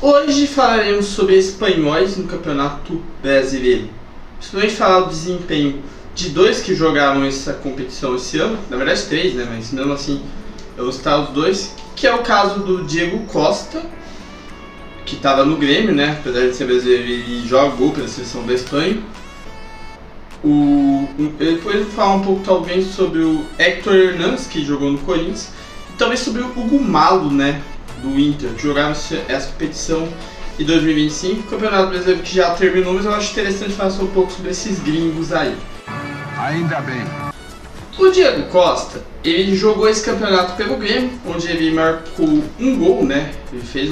Hoje falaremos sobre espanhóis no Campeonato Brasileiro. Principalmente falar do desempenho de dois que jogaram essa competição esse ano, na verdade três, né? Mas mesmo assim eu vou citar os dois, que é o caso do Diego Costa, que estava no Grêmio, né? Apesar de ser brasileiro, ele jogou pela seleção da Espanha. Depois eu vou falar um pouco talvez sobre o Héctor Hernández, que jogou no Corinthians, e talvez sobre o Hugo Malo, né? Do Inter, que jogaram essa competição em 2025, o Campeonato Brasileiro que já terminou, mas eu acho interessante falar um pouco sobre esses gringos aí. Ainda bem. O Diego Costa, ele jogou esse campeonato pelo Grêmio, onde ele marcou um gol, né? Ele fez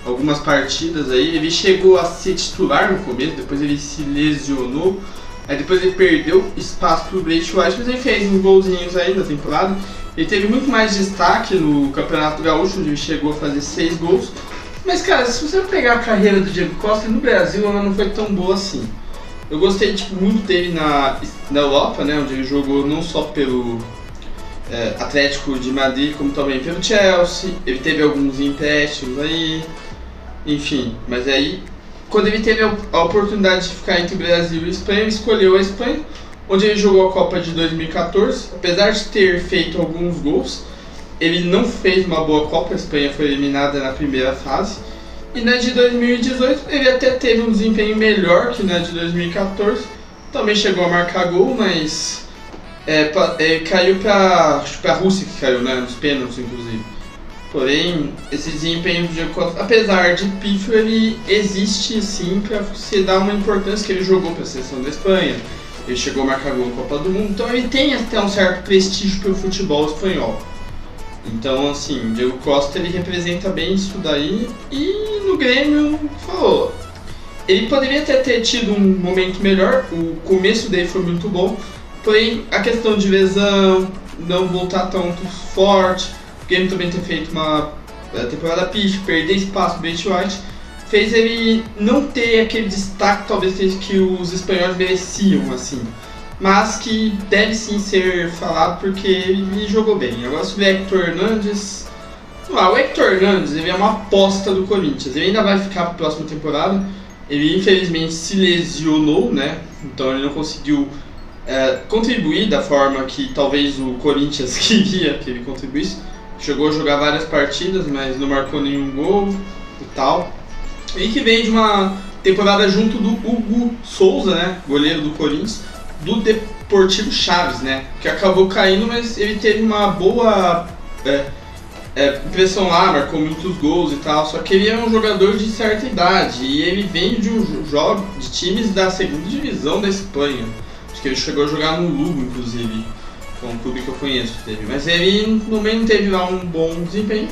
algumas partidas aí, ele chegou a ser titular no começo, depois ele se lesionou, aí depois ele perdeu espaço pro Braithwaite, mas ele fez uns golzinhos aí na temporada. Ele teve muito mais destaque no Campeonato Gaúcho, onde ele chegou a fazer 6 gols. Mas, cara, se você pegar a carreira do Diego Costa, no Brasil ela não foi tão boa assim. Eu gostei muito dele na Europa, né, onde ele jogou não só pelo Atlético de Madrid, como também pelo Chelsea. Ele teve alguns empréstimos aí, enfim. Mas aí, quando ele teve a oportunidade de ficar entre Brasil e Espanha, ele escolheu a Espanha, onde ele jogou a Copa de 2014. Apesar de ter feito alguns gols, ele não fez uma boa Copa. A Espanha foi eliminada na primeira fase. E na de 2018 ele até teve um desempenho melhor que na de 2014. Também chegou a marcar gol, mas caiu para a Rússia, que caiu, né, nos pênaltis inclusive. Porém, esse desempenho do Diego Costa, apesar de pífio, ele existe sim para você dar uma importância, que ele jogou para a seleção da Espanha. Ele chegou a marcar gol na Copa do Mundo, então ele tem até um certo prestígio pelo futebol espanhol. Então, assim, o Diego Costa ele representa bem isso daí. E no Grêmio, falou, ele poderia até ter tido um momento melhor, o começo dele foi muito bom, porém a questão de lesão, não voltar tão forte, o Grêmio também ter feito uma temporada pífia, perder espaço no Braithwaite, fez ele não ter aquele destaque talvez que os espanhóis mereciam, assim, mas que deve sim ser falado porque ele jogou bem. Agora sobre o Héctor Hernández, o Héctor Hernández ele é uma aposta do Corinthians, ele ainda vai ficar para a próxima temporada. Ele infelizmente se lesionou, né? Então ele não conseguiu contribuir da forma que talvez o Corinthians queria que ele contribuísse. Chegou a jogar várias partidas, mas não marcou nenhum gol e tal. E que vem de uma temporada junto do Hugo Souza, né, goleiro do Corinthians, do Deportivo Chaves, né, que acabou caindo, mas ele teve uma boa impressão lá, marcou muitos gols e tal, só que ele é um jogador de certa idade e ele vem de de times da segunda divisão da Espanha. Acho que ele chegou a jogar no Lugo, inclusive, que é um clube que eu conheço, mas ele no meio não teve lá um bom desempenho.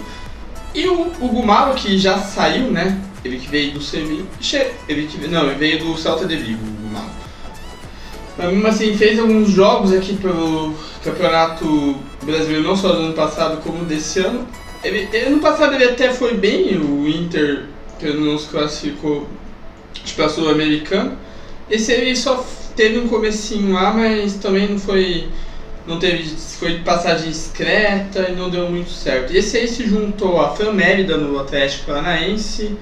E o Hugo Malo, que já saiu, né? Ele que veio do Sevilla. Ele veio do Celta de Vigo, o Malo. Mas mesmo assim, fez alguns jogos aqui pelo Campeonato Brasileiro, não só do ano passado, como desse ano. No passado ele até foi bem, o Inter, que não se classificou para a Sul-Americana. Esse ele só teve um comecinho lá, mas também foi de passagem discreta e não deu muito certo. E esse aí se juntou a Fran Mérida no Atlético Paranaense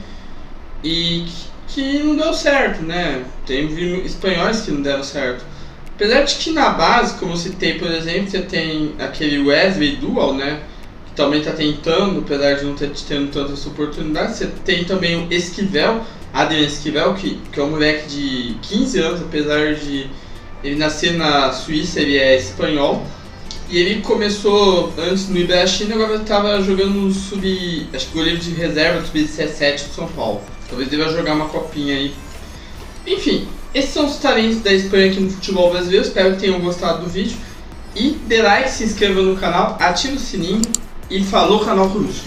e que não deu certo, né? Tem espanhóis que não deram certo. Apesar de que na base, como eu citei, por exemplo, você tem aquele Wesley Dual, né? Que também está tentando, apesar de não ter tendo tantas oportunidades. Você tem também o Esquivel, Adrian Esquivel, que é um moleque de 15 anos, apesar de ele nascer na Suíça, ele é espanhol. E ele começou antes no Iberachina, agora estava jogando no acho que goleiro de reserva do Sub-17 do São Paulo. Talvez deva jogar uma copinha aí. Enfim, esses são os talentos da Espanha aqui no futebol brasileiro. Espero que tenham gostado do vídeo. E dê like, se inscreva no canal, ative o sininho e falou, canal Coruja.